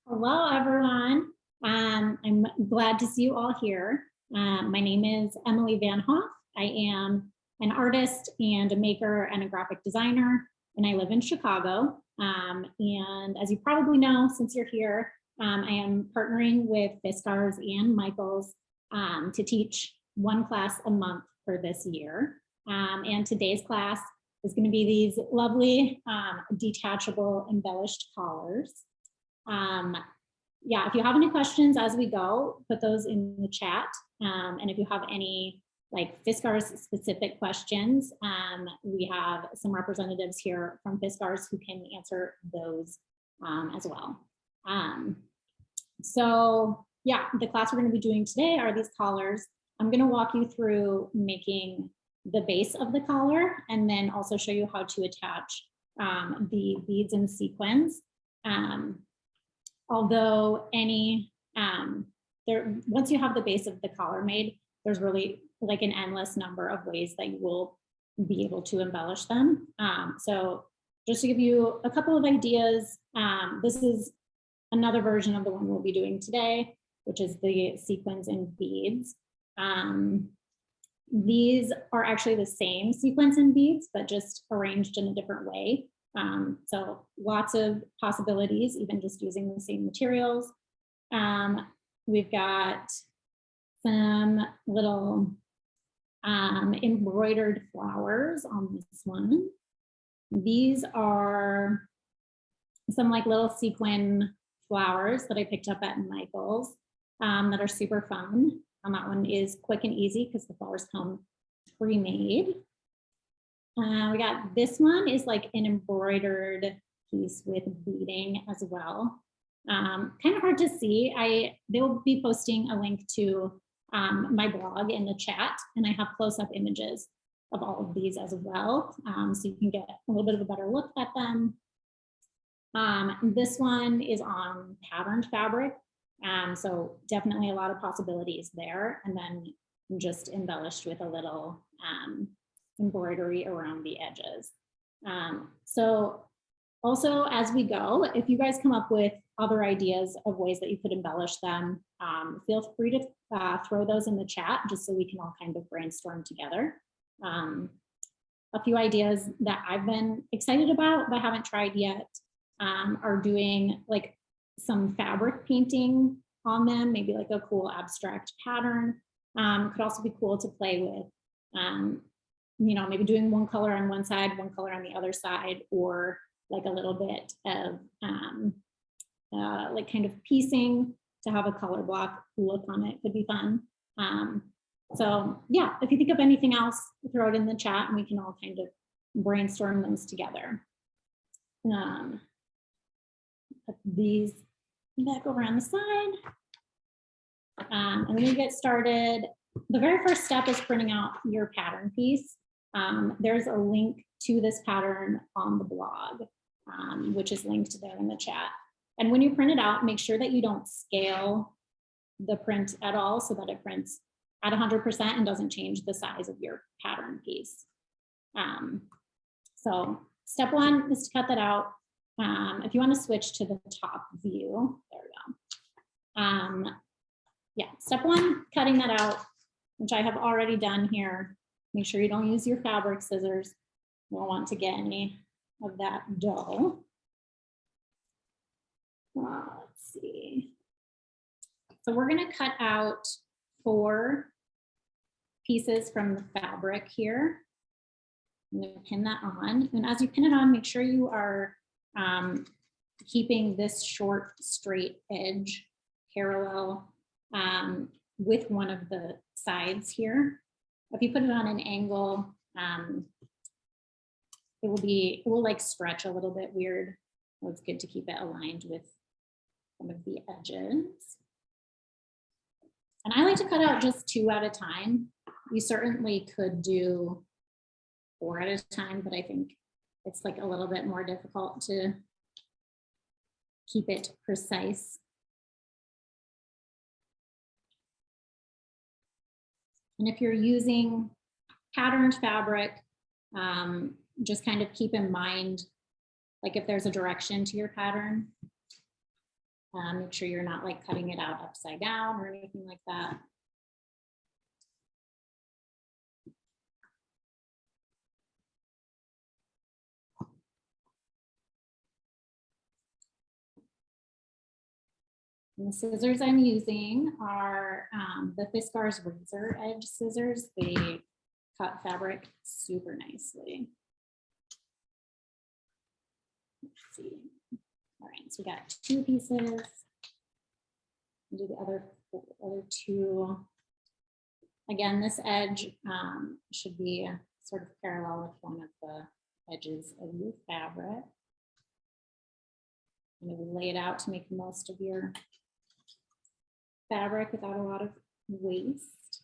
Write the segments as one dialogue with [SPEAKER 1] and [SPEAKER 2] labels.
[SPEAKER 1] Hello, everyone. I'm glad to see you all here. My name is Emily Vanhoff. I am an artist and a maker and a graphic designer, and I live in Chicago. And as you probably know, since you're here, I am partnering with Fiskars and Michaels to teach one class a month for this year. And today's class is going to be these lovely detachable embellished collars. Yeah, if you have any questions as we go, put those in the chat. And if you have any like Fiskars specific questions, we have some representatives here from Fiskars who can answer those as well. So yeah, the class we're going to be doing today are these collars. I'm going to walk you through making the base of the collar and then also show you how to attach the beads and sequins. Although once you have the base of the collar made, there's really like an endless number of ways that you will be able to embellish them. So just to give you a couple of ideas, this is another version of the one we'll be doing today, which is the sequins and beads. These are actually the same sequins and beads, but just arranged in a different way. So lots of possibilities, even just using the same materials. We've got some little embroidered flowers on this one. These are some like little sequin flowers that I picked up at Michael's that are super fun. And that one is quick and easy because the flowers come pre-made. We got this one is like an embroidered piece with beading as well. Kind of hard to see. They will be posting a link to my blog in the chat, and I have close-up images of all of these as well, so you can get a little bit of a better look at them. This one is on patterned fabric, so definitely a lot of possibilities there, and then just embellished with a little embroidery around the edges. So also as we go, if you guys come up with other ideas of ways that you could embellish them, feel free to throw those in the chat just so we can all kind of brainstorm together. A few ideas that I've been excited about but haven't tried yet are doing like some fabric painting on them, maybe like a cool abstract pattern. Could also be cool to play with. You know, maybe doing one color on one side, one color on the other side, or like a little bit of like kind of piecing to have a color block look on it could be fun. So yeah, if you think of anything else, throw it in the chat and we can all kind of brainstorm those together. Put these back over on the side. And when you get started, the very first step is printing out your pattern piece. There's a link to this pattern on the blog, which is linked there in the chat. And when you print it out, make sure that you don't scale the print at all so that it prints at 100% and doesn't change the size of your pattern piece. So step one is to cut that out. If you want to switch to the top view, there we go. Yeah, step one, cutting that out, which I have already done here. Make sure you don't use your fabric scissors. You don't want to get any of that dough. Let's see. So we're going to cut out 4 pieces from the fabric here. I'm going to pin that on. And as you pin it on, make sure you are keeping this short, straight edge parallel with one of the sides here. If you put it on an angle, it will like stretch a little bit weird. So it's good to keep it aligned with some of the edges. And I like to cut out just 2 at a time. You certainly could do 4 at a time, but I think it's like a little bit more difficult to keep it precise. And if you're using patterned fabric, just kind of keep in mind, like if there's a direction to your pattern, Make sure you're not like cutting it out upside down or anything like that. And the scissors I'm using are the Fiskars razor edge scissors. They cut fabric super nicely. Let's see. All right, so we got 2 pieces. I'll do the other 2. Again, this edge should be sort of parallel with one of the edges of your fabric. And you lay it out to make the most of your fabric without a lot of waste.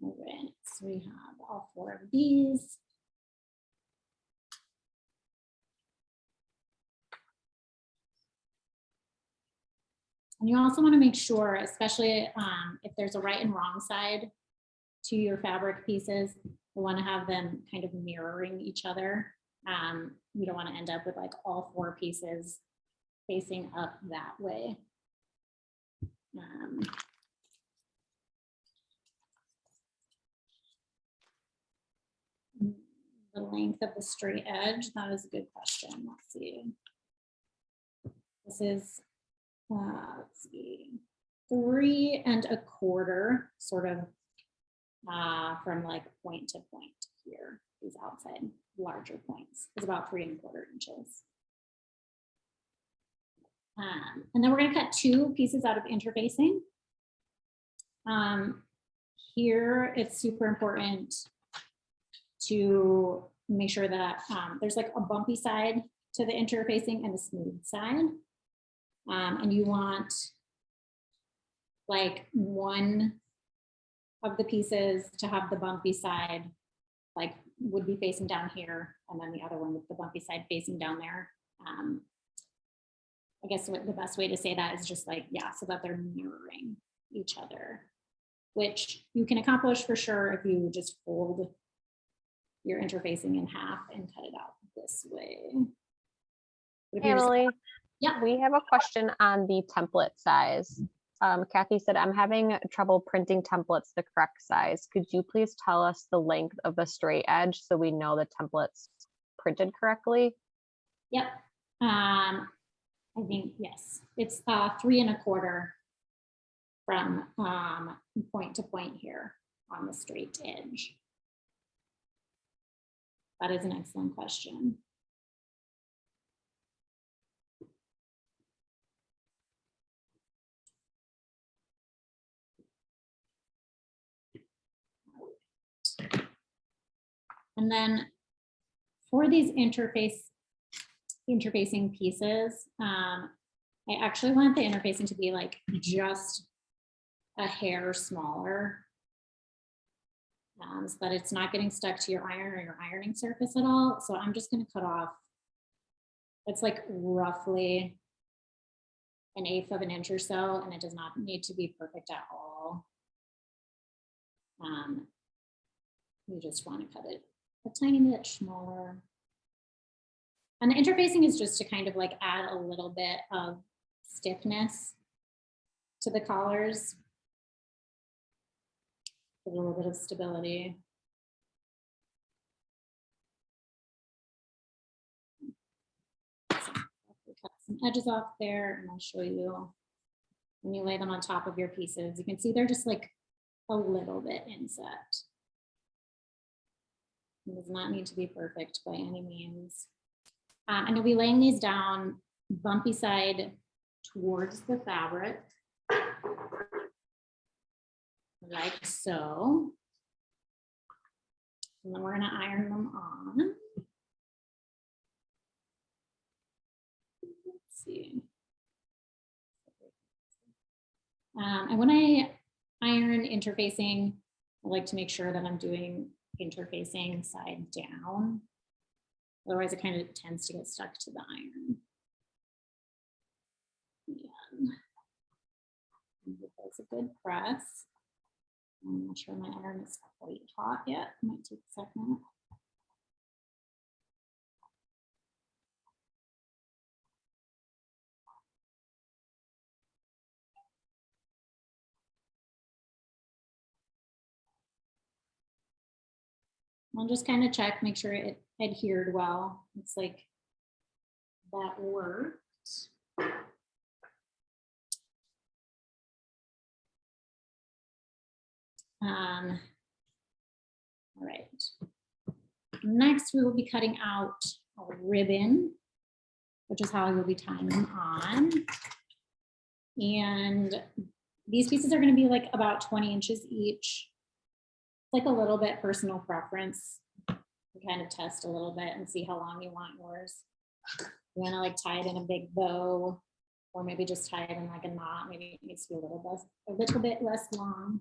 [SPEAKER 1] All right, so we have all 4 of these. And you also want to make sure, especially if there's a right and wrong side to your fabric pieces, you want to have them kind of mirroring each other. You don't want to end up with like all 4 pieces facing up that way. The length of the straight edge, that is a good question. Let's see. This is, let's see, 3 1/4, sort of from like point to point here. These outside larger points is about 3 1/4 inches. And then we're going to cut 2 pieces out of interfacing. Here, it's super important to make sure that there's like a bumpy side to the interfacing and a smooth side. And you want like one of the pieces to have the bumpy side, like would be facing down here, and then the other one with the bumpy side facing down there. I guess what the best way to say that is just like, yeah, so that they're mirroring each other, which you can accomplish for sure if you just fold your interfacing in half and cut it out this way.
[SPEAKER 2] Emily,
[SPEAKER 1] yeah,
[SPEAKER 2] we have a question on the template size. Kathy said, I'm having trouble printing templates the correct size. Could you please tell us the length of the straight edge so we know the template's printed correctly?
[SPEAKER 1] Yep. I think, yes, it's 3 1/4 from point to point here on the straight edge. That is an excellent question. And then for these interfacing pieces, I actually want the interfacing to be like just a hair smaller, so that it's not getting stuck to your iron or your ironing surface at all. So I'm just going to cut off, it's like roughly 1/8 of an inch or so, and it does not need to be perfect at all. You just want to cut it a tiny bit smaller. And the interfacing is just to kind of like add a little bit of stiffness to the collars. Give it a little bit of stability. So I'll cut some edges off there, and I'll show you when you lay them on top of your pieces. You can see they're just like a little bit inset. It does not need to be perfect by any means. And you'll be laying these down bumpy side towards the fabric. like so. And then we're going to iron them on. Let's see. And when I iron interfacing, I like to make sure that I'm doing interfacing side down. Otherwise, it kind of tends to get stuck to the iron. And that's a good press. I'm not sure my iron is quite hot yet. Might take a second. I'll just kind of check, make sure it adhered well. It's like that worked. All right. Next, we will be cutting out a ribbon, which is how I will be tying them on. And these pieces are going to be like about 20 inches each. Like a little bit personal preference. You kind of test a little bit and see how long you want yours. You want to like tie it in a big bow, or maybe just tie it in like a knot. Maybe it needs to be a little bit less long.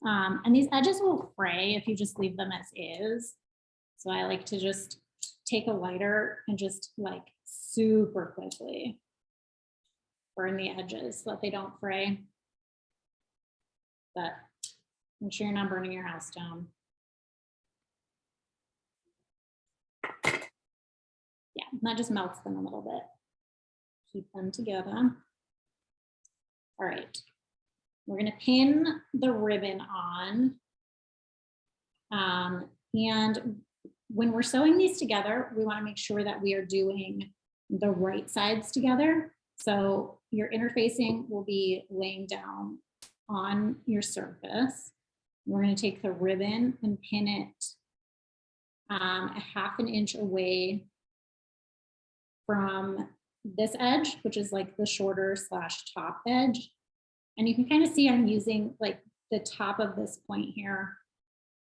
[SPEAKER 1] And these edges will fray if you just leave them as is. So I like to just take a lighter and just like super quickly burn the edges so that they don't fray. But make sure you're not burning your house down. Yeah, that just melts them a little bit. Keep them together. All right. We're going to pin the ribbon on. And when we're sewing these together, we want to make sure that we are doing the right sides together. So your interfacing will be laying down on your surface. We're going to take the ribbon and pin it a 1/2 inch away from this edge, which is like the shorter / top edge. And you can kind of see I'm using like the top of this point here.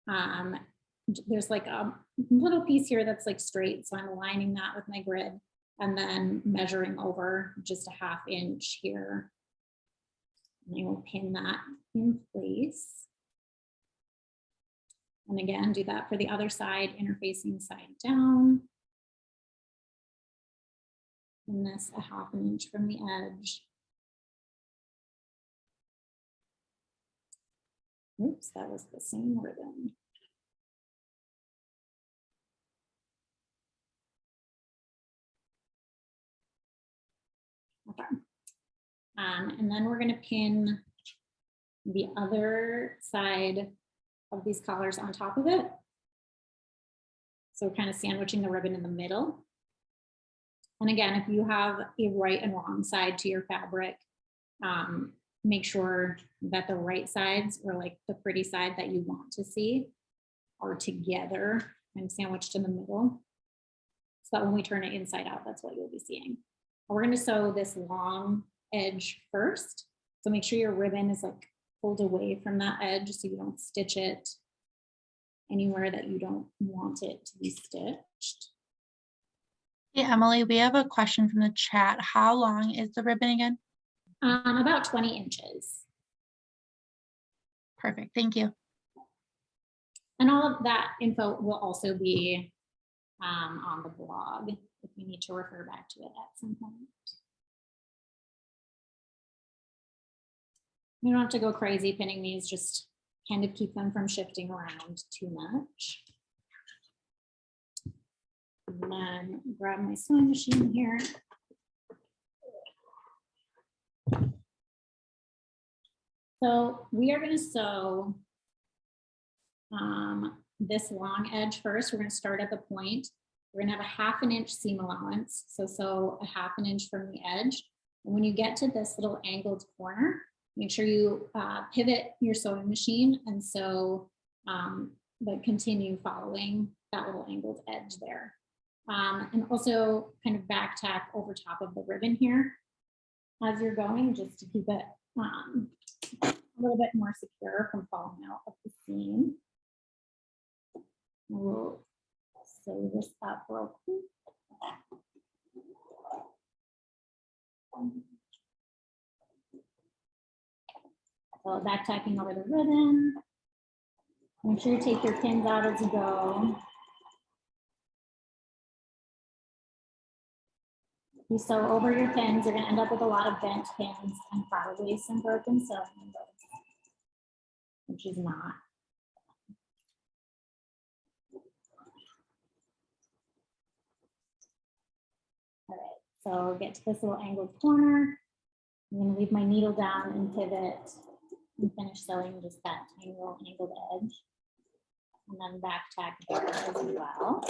[SPEAKER 1] There's like a little piece here that's like straight. So I'm aligning that with my grid and then measuring over just a 1/2 inch here. And I will pin that in place. And again, do that for the other side, interfacing side down. And this a 1/2 inch from the edge. Oops, that was the same ribbon. Okay. And then we're going to pin the other side of these collars on top of it. So kind of sandwiching the ribbon in the middle. And again, if you have a right and wrong side to your fabric, make sure that the right sides, or like the pretty side that you want to see, are together and sandwiched in the middle. So that when we turn it inside out, that's what you'll be seeing. We're going to sew this long edge first. So make sure your ribbon is like pulled away from that edge so you don't stitch it anywhere that you don't want it to be stitched.
[SPEAKER 3] Hey, Emily, we have a question from the chat. How long is the ribbon again?
[SPEAKER 1] About 20 inches.
[SPEAKER 3] Perfect, thank you.
[SPEAKER 1] And all of that info will also be on the blog if you need to refer back to it at some point. You don't have to go crazy pinning these, just kind of keep them from shifting around too much. And then grab my sewing machine here. So we are going to sew this long edge first. We're going to start at the point. We're going to have a 1/2 inch seam allowance. So sew a 1/2 inch from the edge. And when you get to this little angled corner, make sure you pivot your sewing machine and sew, but continue following that little angled edge there. And also kind of back tack over top of the ribbon here as you're going, just to keep it a little bit more secure from falling out of the seam. We'll sew this up real quick. So back tacking over the ribbon. Make sure you take your pins out as you go. You sew over your pins, you're going to end up with a lot of bent pins and probably some broken sewing needles, which is not. All right, so get to this little angled corner. I'm going to leave my needle down and pivot and finish sewing just that tiny little angled edge. And then back tack there as well.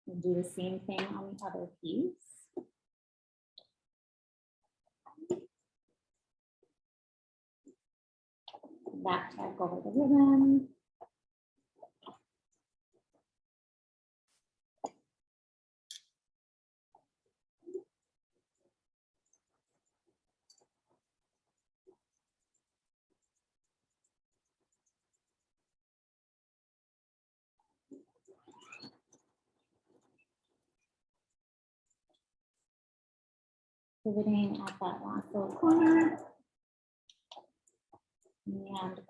[SPEAKER 1] And do the same thing on the other piece. Back tack over the ribbon. Pivoting at that last little corner. And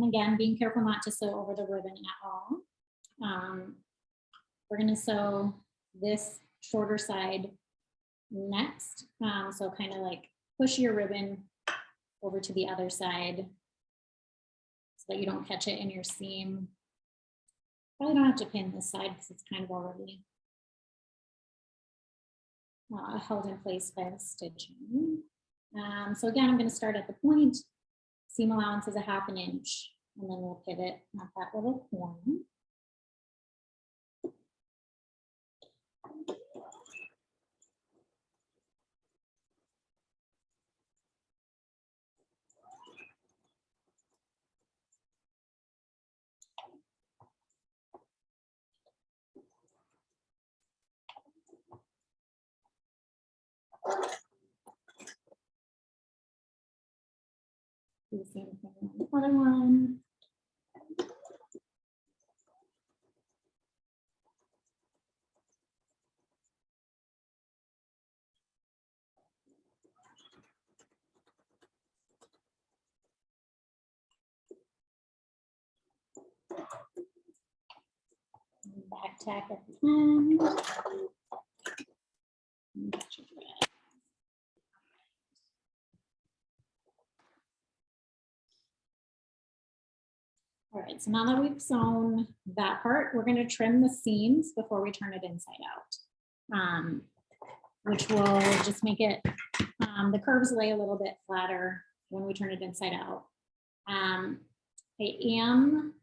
[SPEAKER 1] again, being careful not to sew over the ribbon at all. We're going to sew this shorter side next. So kind of like push your ribbon over to the other side so that you don't catch it in your seam. Probably don't have to pin this side because it's kind of already held in place by the stitching. So again, I'm going to start at the point. Seam allowance is a 1/2 inch, and then we'll pivot at that little corner. Do the same thing on the other one. Back tack at the end. All right, so now that we've sewn that part, we're going to trim the seams before we turn it inside out, which will just make it, the curves lay a little bit flatter when we turn it inside out. I am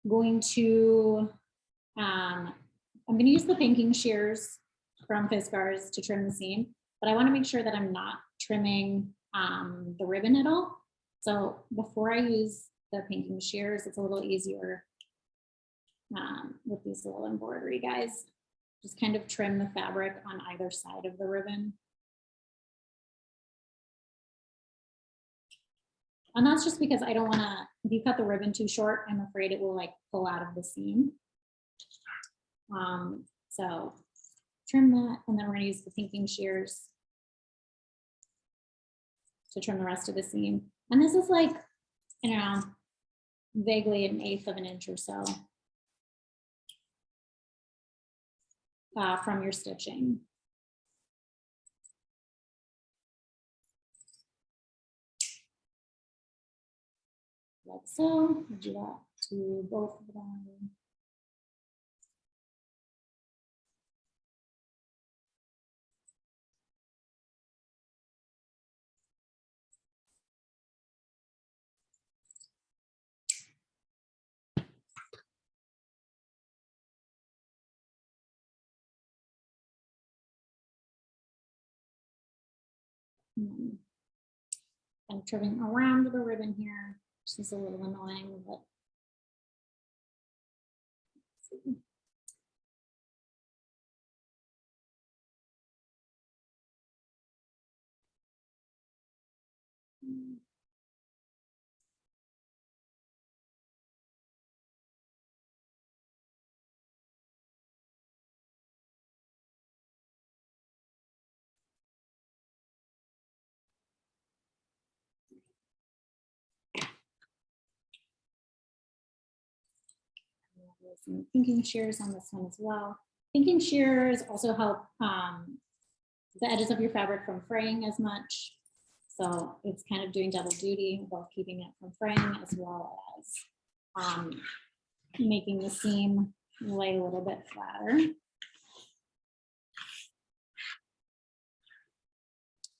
[SPEAKER 1] going to, I'm going to use the pinking shears from Fiskars to trim the seam, but I want to make sure that I'm not trimming the ribbon at all. So before I use the pinking shears, it's a little easier with these little embroidery guys. Just kind of trim the fabric on either side of the ribbon. And that's just because I don't want to, if you cut the ribbon too short, I'm afraid it will like pull out of the seam. So trim that, and then we're going to use the pinking shears to trim the rest of the seam. And this is like, you know, vaguely 1/8 of an inch or so from your stitching. Like so, we'll do that to both of them. I'm trimming around the ribbon here, which is a little annoying, but let's see. Some thinking shears on this one as well. Thinking shears also help the edges of your fabric from fraying as much. So it's kind of doing double duty, both keeping it from fraying as well as making the seam lay a little bit flatter.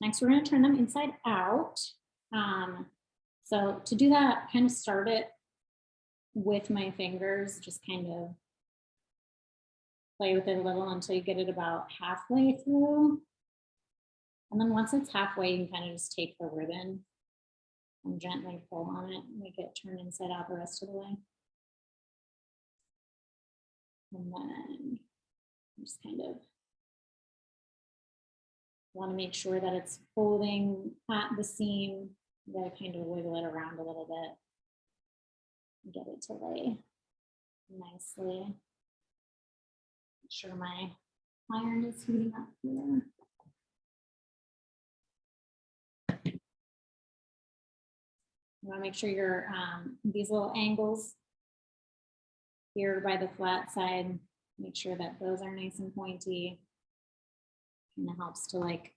[SPEAKER 1] Next, we're going to turn them inside out. So to do that, kind of start it with my fingers, just kind of play with it a little until you get it about halfway through. And then once it's halfway, you can kind of just take the ribbon and gently pull on it and make it turn inside out the rest of the way. And then just kind of want to make sure that it's folding at the seam. You gotta kind of wiggle it around a little bit and get it to lay nicely. Make sure my iron is heating up here. You want to make sure your these little angles here by the flat side, make sure that those are nice and pointy. And it helps to like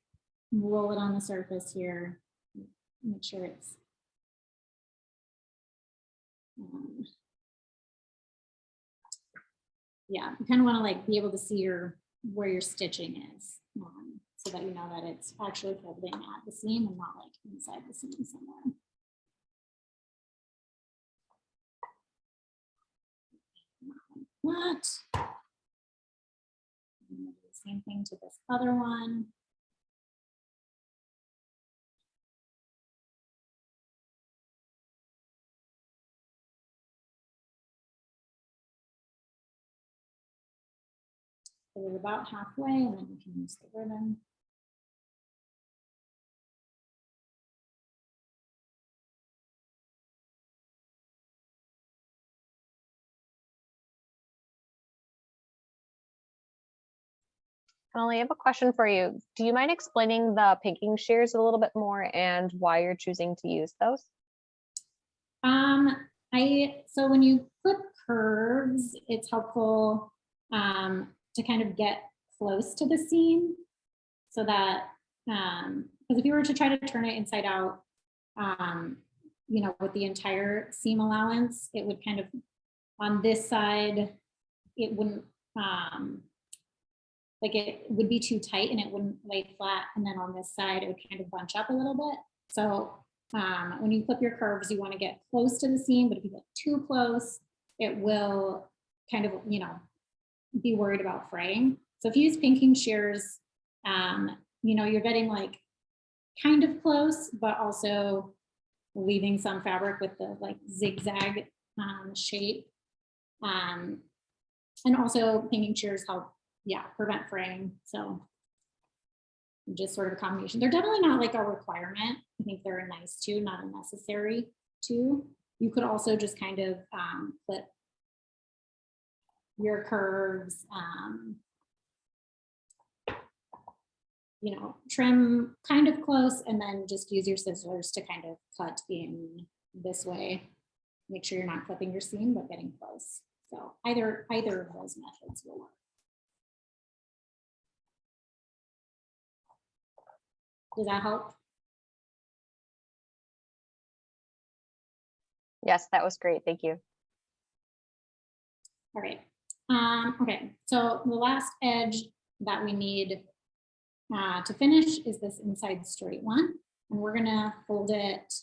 [SPEAKER 1] roll it on the surface here. Make sure it's yeah, you kind of want to like be able to see where your stitching is, so that you know that it's actually folding at the seam and not like inside the seam somewhere. That. Do the same thing to this other one. So we're about halfway, and then we can use the ribbon.
[SPEAKER 2] Emily, I have a question for you. Do you mind explaining the pinking shears a little bit more and why you're choosing to use those?
[SPEAKER 1] So when you clip curves, it's helpful to kind of get close to the seam, so that because if you were to try to turn it inside out, you know, with the entire seam allowance, it would kind of on this side, it wouldn't like it would be too tight and it wouldn't lay flat, and then on this side it would kind of bunch up a little bit. So when you clip your curves, you want to get close to the seam, but if you get too close, it will kind of, you know, be worried about fraying. So if you use pinking shears, you know, you're getting like kind of close, but also leaving some fabric with the like zigzag shape. And also pinking shears help, yeah, prevent fraying. So just sort of a combination. They're definitely not like a requirement. I think they're a nice to, not a necessary to. You could also just kind of clip your curves, you know, trim kind of close, and then just use your scissors to kind of cut in this way. Make sure you're not clipping your seam, but getting close. So either of those methods will work. Does that help?
[SPEAKER 2] Yes, that was great. Thank you.
[SPEAKER 1] All right. Okay, so the last edge that we need to finish is this inside straight one. And we're gonna fold it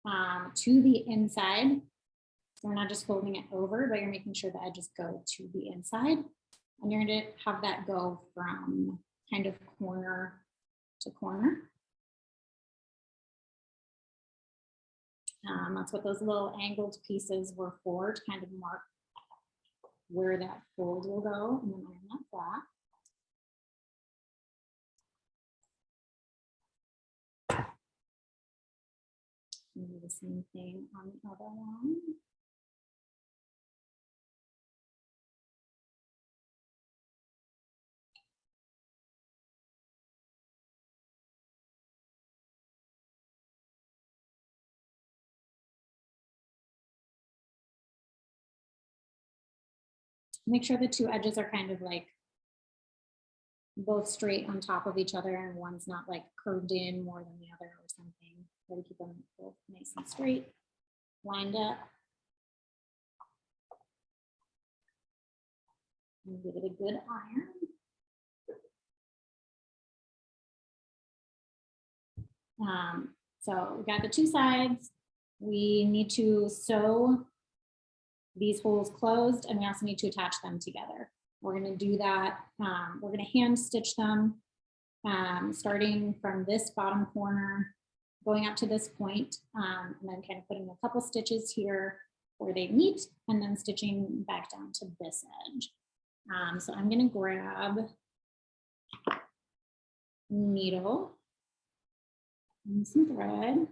[SPEAKER 1] to the inside. So we're not just folding it over, but you're making sure the edges go to the inside. And you're gonna have that go from kind of corner to corner. That's what those little angled pieces were for, to kind of mark where that fold will go, and then iron that flat. same thing on the other one. Make sure the two edges are kind of like both straight on top of each other and one's not like curved in more than the other or something. Try to keep them both nice and straight, lined up. And give it a good iron. So we got the two sides. We need to sew these holes closed, and we also need to attach them together. We're going to do that. We're going to hand stitch them, starting from this bottom corner, going up to this point, and then kind of putting a couple stitches here where they meet, and then stitching back down to this edge. So I'm going to grab needle and some thread.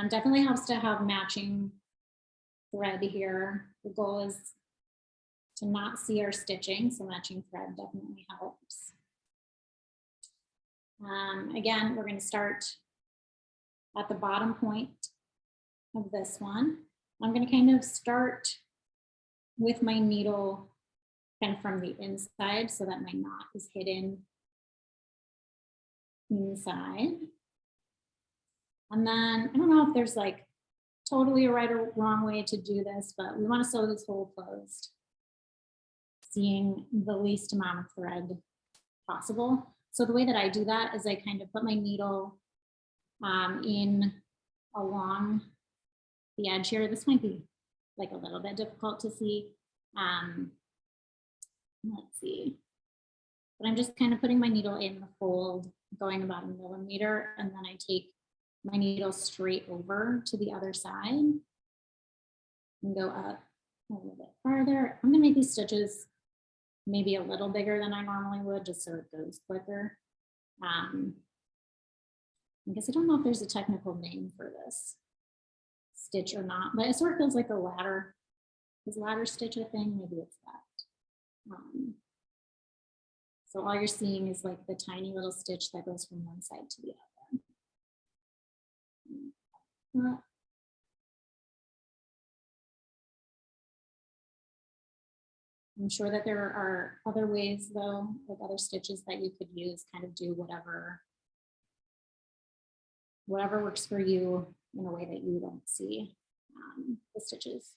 [SPEAKER 1] Definitely helps to have matching thread here. The goal is to not see our stitching, so matching thread definitely helps. Again, we're going to start at the bottom point of this one. I'm going to kind of start with my needle kind of from the inside so that my knot is hidden inside. And then I don't know if there's like totally a right or wrong way to do this, but we want to sew this hole closed, seeing the least amount of thread possible. So the way that I do that is I kind of put my needle in along the edge here. This might be like a little bit difficult to see. Let's see. But I'm just kind of putting my needle in the fold, going about 1 millimeter, and then I take my needle straight over to the other side and go up a little bit farther. I'm gonna make these stitches maybe a little bigger than I normally would, just so it goes quicker. I guess I don't know if there's a technical name for this stitch or not, but it sort of feels like a ladder. Is ladder stitch a thing? Maybe it's that. So all you're seeing is like the tiny little stitch that goes from one side to the other. I'm sure that there are other ways though, like other stitches that you could use, kind of do whatever works for you in a way that you don't see the stitches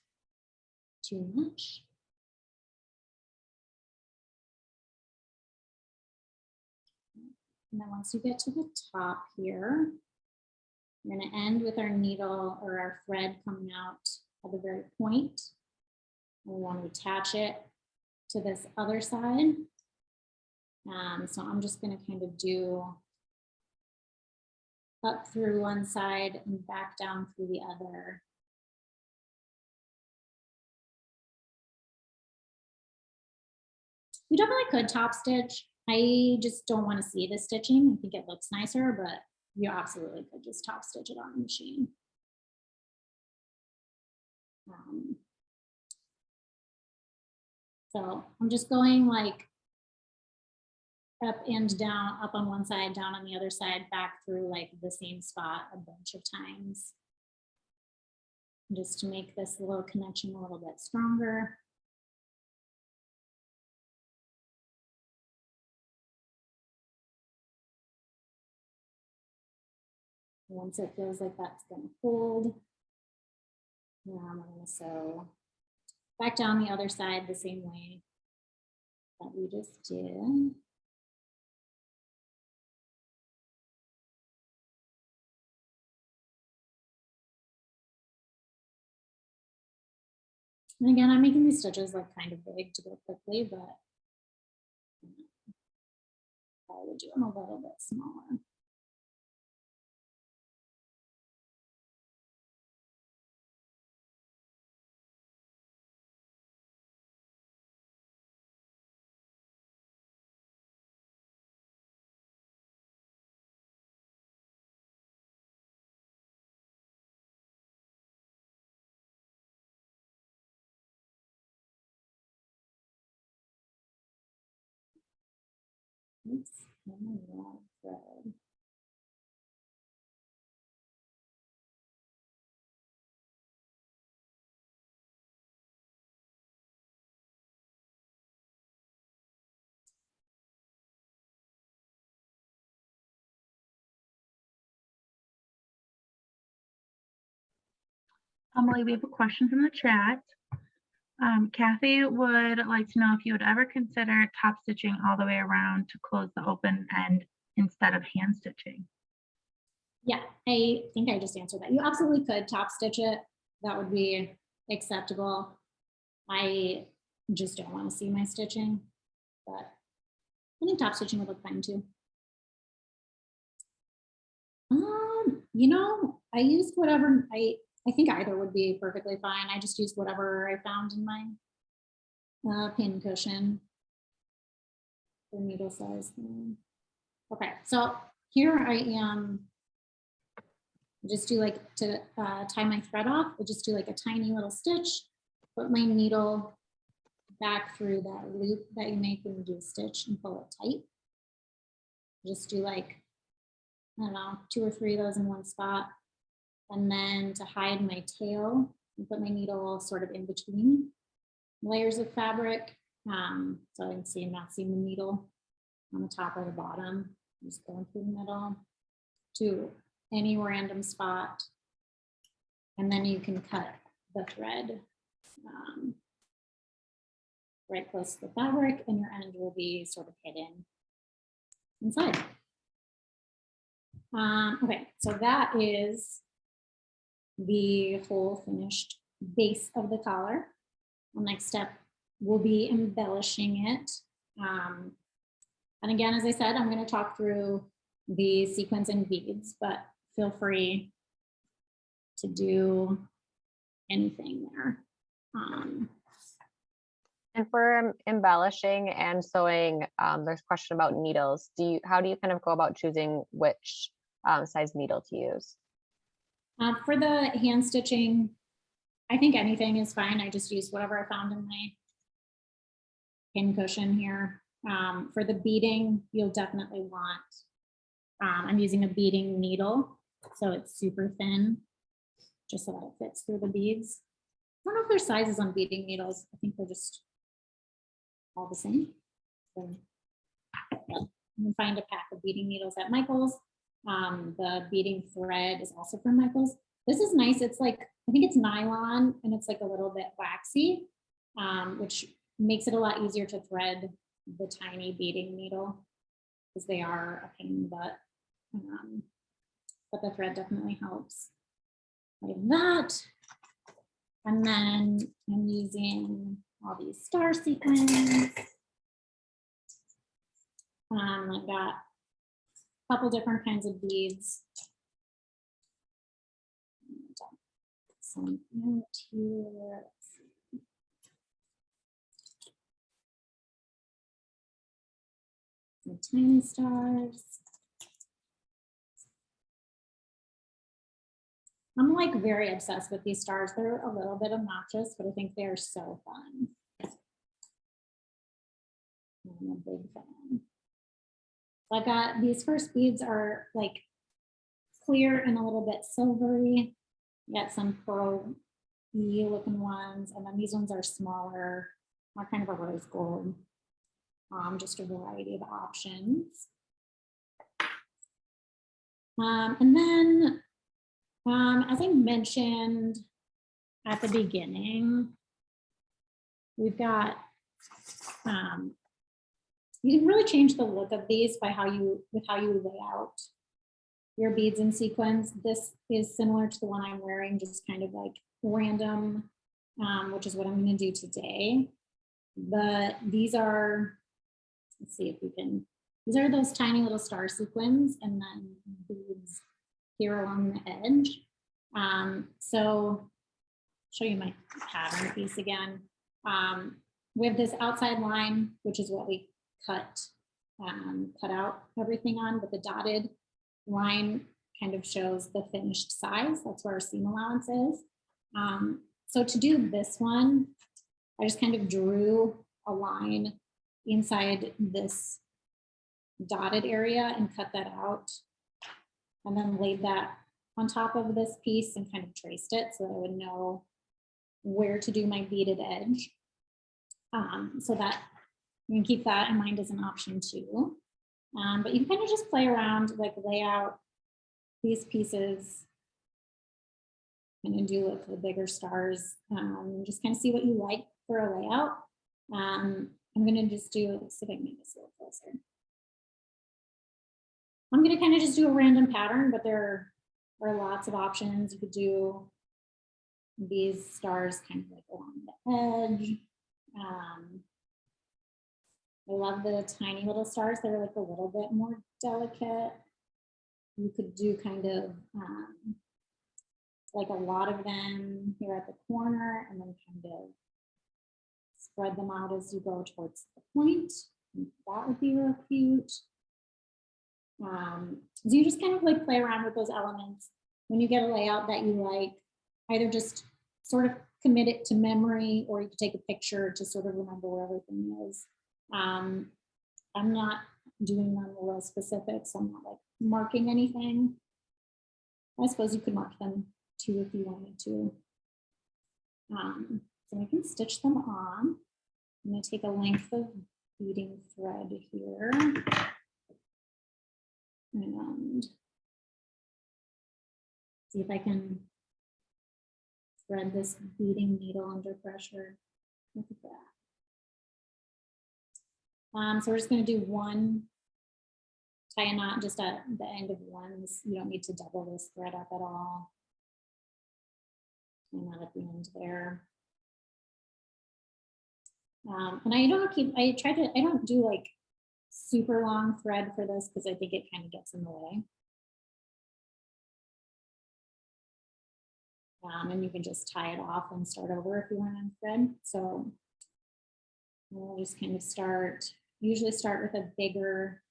[SPEAKER 1] too much. And then once you get to the top here, we're going to end with our needle or our thread coming out at the very point. And we want to attach it to this other side. So I'm just going to kind of do up through one side and back down through the other. You definitely could top stitch. I just don't want to see the stitching. I think it looks nicer, but you absolutely could just top stitch it on the machine. So I'm just going like up and down, up on one side, down on the other side, back through like the same spot a bunch of times, just to make this little connection a little bit stronger. Once it feels like that's going to hold, now I'm going to sew back down the other side the same way that we just did. And again, I'm making these stitches like kind of big to go quickly, but I would do them a little bit smaller. Oops, I'm on the wrong thread.
[SPEAKER 3] Emily, we have a question from the chat. Kathy would like to know if you would ever consider top stitching all the way around to close the open end instead of hand stitching.
[SPEAKER 1] Yeah, I think I just answered that. You absolutely could top stitch it. That would be acceptable. I just don't want to see my stitching, but I think top stitching would look fine too. You know, I used whatever, I think either would be perfectly fine. I just used whatever I found in my pin cushion for needle size. Okay, so here I am. Just do like to tie my thread off, I just do like a tiny little stitch, put my needle back through that loop that you make when you do a stitch and pull it tight. Just do like, I don't know, 2 or 3 of those in one spot. And then to hide my tail, I put my needle sort of in between layers of fabric. So I can see I'm not seeing the needle on the top or the bottom. I'm just going through the middle to any random spot. And then you can cut the thread right close to the fabric, and your end will be sort of hidden inside. Okay, so that is the whole finished base of the collar. The next step will be embellishing it. And again, as I said, I'm going to talk through the sequins and beads, but feel free to do anything there.
[SPEAKER 2] And for embellishing and sewing, there's a question about needles. How do you kind of go about choosing which size needle to use?
[SPEAKER 1] For the hand stitching, I think anything is fine. I just use whatever I found in my pin cushion here. For the beading, you'll definitely want, I'm using a beading needle, so it's super thin, just so that it fits through the beads. I don't know if there's sizes on beading needles. I think they're just all the same. So, yeah, you can find a pack of beading needles at Michael's. The beading thread is also from Michael's. This is nice. It's like, I think it's nylon and it's like a little bit waxy, which makes it a lot easier to thread the tiny beading needle because they are a pain in the butt. But the thread definitely helps. Like that. And then I'm using all these star sequins. I've got a couple different kinds of beads. Some out here. Some tiny stars. I'm like very obsessed with these stars. They're a little bit obnoxious, but I think they're so fun. I'm a big fan. So I got these first beads are like clear and a little bit silvery. Got some pearl-y looking ones, and then these ones are smaller, more kind of a rose gold. Just a variety of options. And then, as I mentioned at the beginning, we've got, you can really change the look of these by how you lay out your beads and sequins. This is similar to the one I'm wearing, just kind of like random, which is what I'm going to do today. But these are, let's see if we can, these are those tiny little star sequins and then beads here along the edge. So I'll show you my pattern piece again. We have this outside line, which is what we cut out everything on, but the dotted line kind of shows the finished size. That's where our seam allowance is. So to do this one, I just kind of drew a line inside this dotted area and cut that out. And then laid that on top of this piece and kind of traced it so that I would know where to do my beaded edge. So that you can keep that in mind as an option too. But you can kind of just play around, like lay out these pieces and do like the bigger stars, just kind of see what you like for a layout. I'm gonna just do, let's see if I can make this a little closer. I'm gonna kind of just do a random pattern, but there are lots of options. You could do these stars kind of like along the edge. I love the tiny little stars. They're like a little bit more delicate. You could do kind of like a lot of them here at the corner and then kind of spread them out as you go towards the point. That would be real cute. So you just kind of like play around with those elements. When you get a layout that you like, either just sort of commit it to memory, or you could take a picture to sort of remember where everything is. I'm not doing them real specific, so I'm not like marking anything. I suppose you could mark them too if you wanted to. So I can stitch them on. I'm going to take a length of beading thread here. And see if I can thread this beading needle under pressure. Look at that. So we're just going to do one, tie a knot just at the end of one. You don't need to double this thread up at all. Tie a knot at the end there. And I don't do like super long thread for this because I think it kind of gets in the way. And you can just tie it off and start over if you want to thread. So we'll just kind of usually start with a bigger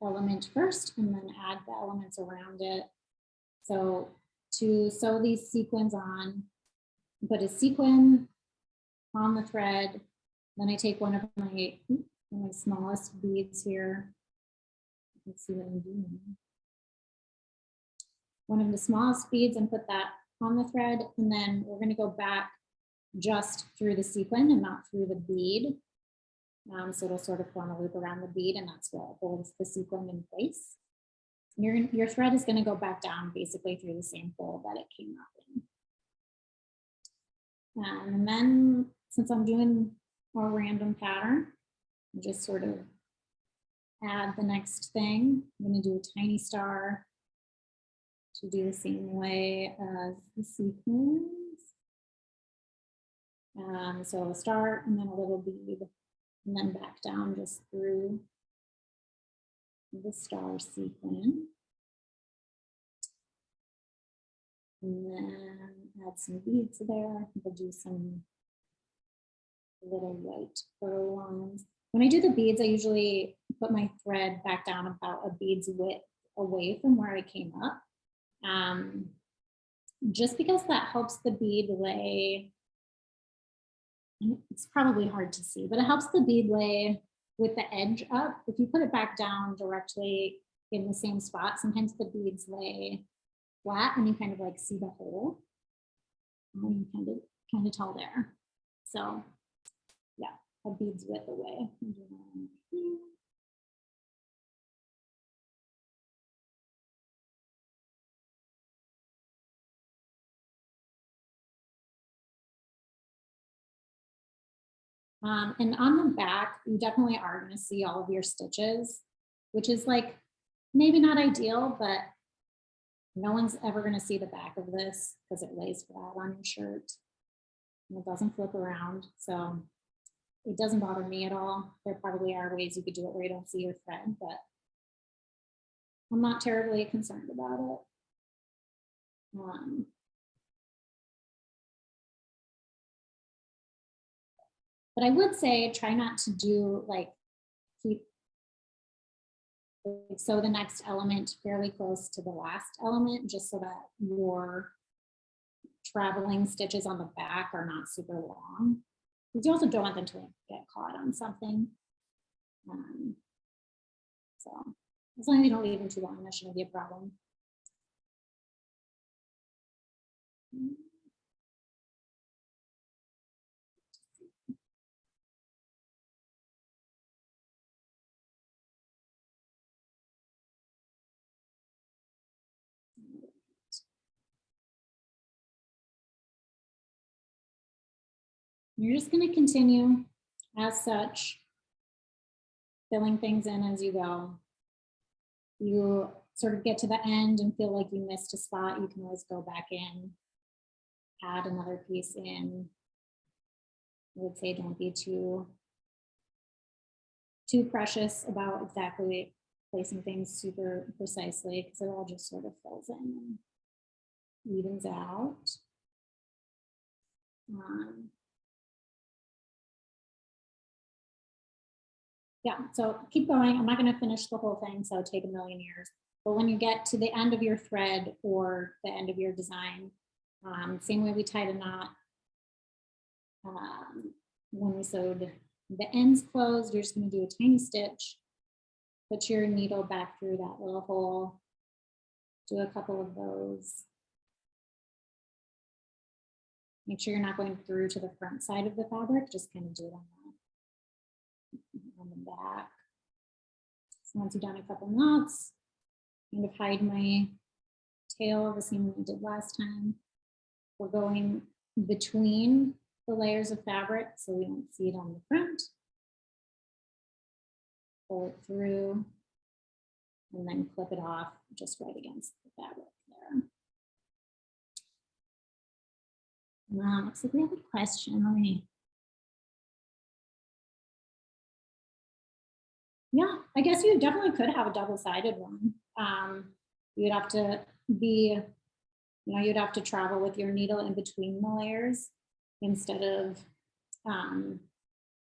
[SPEAKER 1] element first and then add the elements around it. So to sew these sequins on, put a sequin on the thread. Then I take one of my smallest beads here. Let's see what I'm doing. One of the smallest beads and put that on the thread, and then we're going to go back just through the sequin and not through the bead. So it'll sort of form a loop around the bead, and that's what holds the sequin in place. Your thread is going to go back down basically through the same hole that it came up in. And then since I'm doing a random pattern, I'll just sort of add the next thing. I'm going to do a tiny star to do the same way as the sequins. So a star and then a little bead, and then back down just through the star sequin. And then add some beads there. We'll do some little white pearl ones. When I do the beads, I usually put my thread back down about a bead's width away from where I came up. Just because that helps the bead lay, it's probably hard to see, but it helps the bead lay with the edge up. If you put it back down directly in the same spot, sometimes the beads lay flat and you kind of like see the hole. And you kind of tell there. So yeah, a bead's width away. And on the back, you definitely are going to see all of your stitches, which is like maybe not ideal, but no one's ever going to see the back of this because it lays flat on your shirt and it doesn't flip around. So it doesn't bother me at all. There probably are ways you could do it where you don't see your thread, but I'm not terribly concerned about it. But I would say try not to do sew the next element fairly close to the last element, just so that your traveling stitches on the back are not super long. Because you also don't want them to get caught on something. So as long as you don't leave them too long, that shouldn't be a problem. You're just going to continue as such, filling things in as you go. You sort of get to the end and feel like you missed a spot, you can always go back in, add another piece in. I would say don't be too precious about exactly placing things super precisely, because it all just sort of fills in and evens out. Yeah, so keep going. I'm not going to finish the whole thing, so take a million years. But when you get to the end of your thread or the end of your design, same way we tied a knot, when we sewed the ends closed, you're just going to do a tiny stitch, put your needle back through that little hole, do a couple of those. Make sure you're not going through to the front side of the fabric, just kind of do it on the back. So once you've done a couple knots, kind of hide my tail the same way we did last time. We're going between the layers of fabric so we don't see it on the front. Pull it through and then clip it off just right against the fabric there. Looks like we have a question. Let me. Yeah, I guess you definitely could have a double-sided one. You'd have to be, you'd have to travel with your needle in between the layers instead of going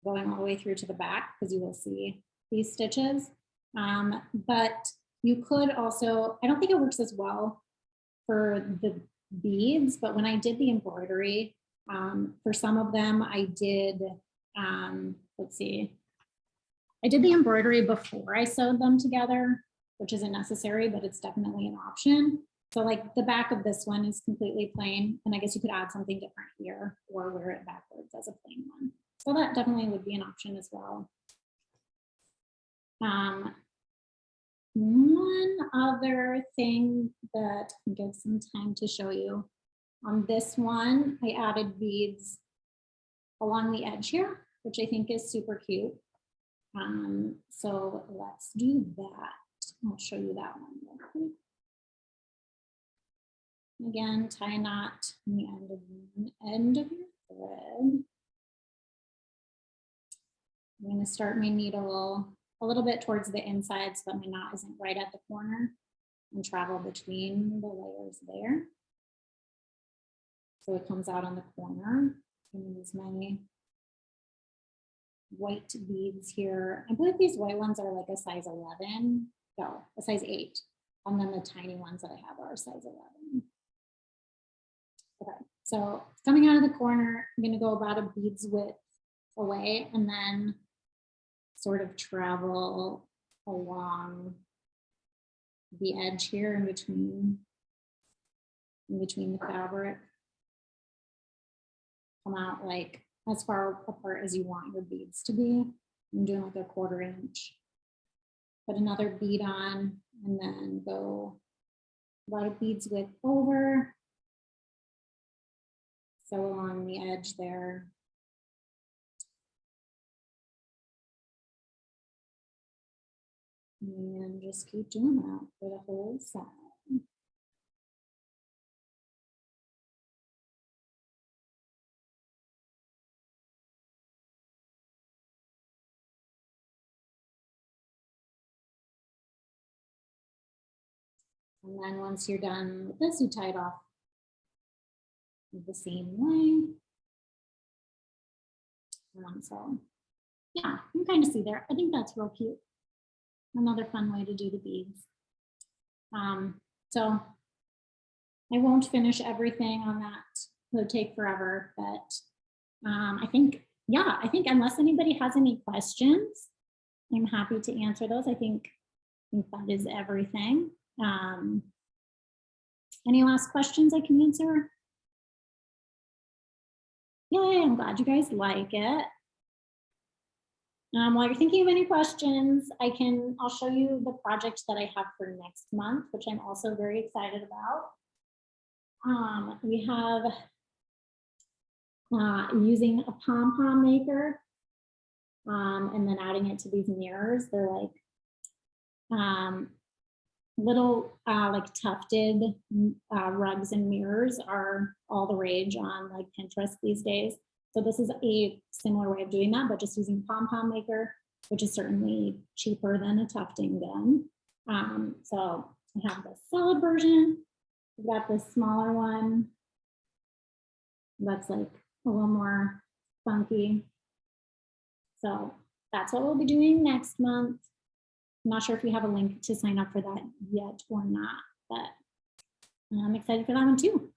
[SPEAKER 1] all the way through to the back, because you will see these stitches. But you could also, I don't think it works as well for the beads, but when I did the embroidery, for some of them I did, let's see, I did the embroidery before I sewed them together, which isn't necessary, but it's definitely an option. So like the back of this one is completely plain, and I guess you could add something different here or wear it backwards as a plain one. So that definitely would be an option as well. One other thing that I give some time to show you. On this one, I added beads along the edge here, which I think is super cute. So let's do that. I'll show you that one real quick. Again, tie a knot on the end of your thread. I'm going to start my needle a little bit towards the inside so that my knot isn't right at the corner, and travel between the layers there. So it comes out on the corner. And use my white beads here. I believe these white ones are like a size 11, no, a size 8. And then the tiny ones that I have are a size 11. Okay, so it's coming out of the corner. I'm going to go about a bead's width away and then sort of travel along the edge here in between the fabric. Come out like as far apart as you want your beads to be. I'm doing like a 1/4 inch. Put another bead on and then go about a bead's width over. So along the edge there. And just keep doing that for the whole side. And then once you're done with this, you tie it off the same way. So yeah, you can kind of see there. I think that's real cute. Another fun way to do the beads. So I won't finish everything on that. It'll take forever, but I think unless anybody has any questions, I'm happy to answer those. I think think that is everything. Any last questions I can answer? Yay, I'm glad you guys like it. While you're thinking of any questions, I'll show you the project that I have for next month, which I'm also very excited about. We have using a pom-pom maker and then adding it to these mirrors. They're like little like tufted rugs and mirrors are all the rage on like Pinterest these days. So this is a similar way of doing that, but just using pom-pom maker, which is certainly cheaper than a tufting gun. So I have the solid version. We've got this smaller one that's like a little more funky. So that's what we'll be doing next month. I'm not sure if we have a link to sign up for that yet or not, but I'm excited for that one too.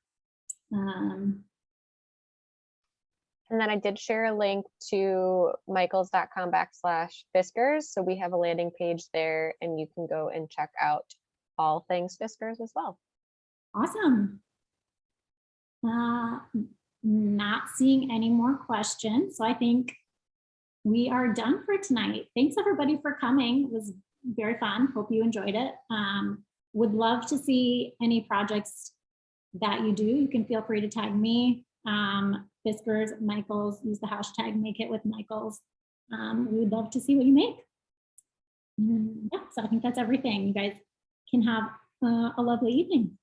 [SPEAKER 2] And then I did share a link to michaels.com/Fiskars. So we have a landing page there and you can go and check out all things Fiskars as well.
[SPEAKER 1] Awesome. Not seeing any more questions. So I think we are done for tonight. Thanks everybody for coming. It was very fun. Hope you enjoyed it. Would love to see any projects that you do. You can feel free to tag me, Fiskars, Michaels, use the hashtag make it with Michaels. We would love to see what you make. Yeah, so I think that's everything. You guys can have a lovely evening.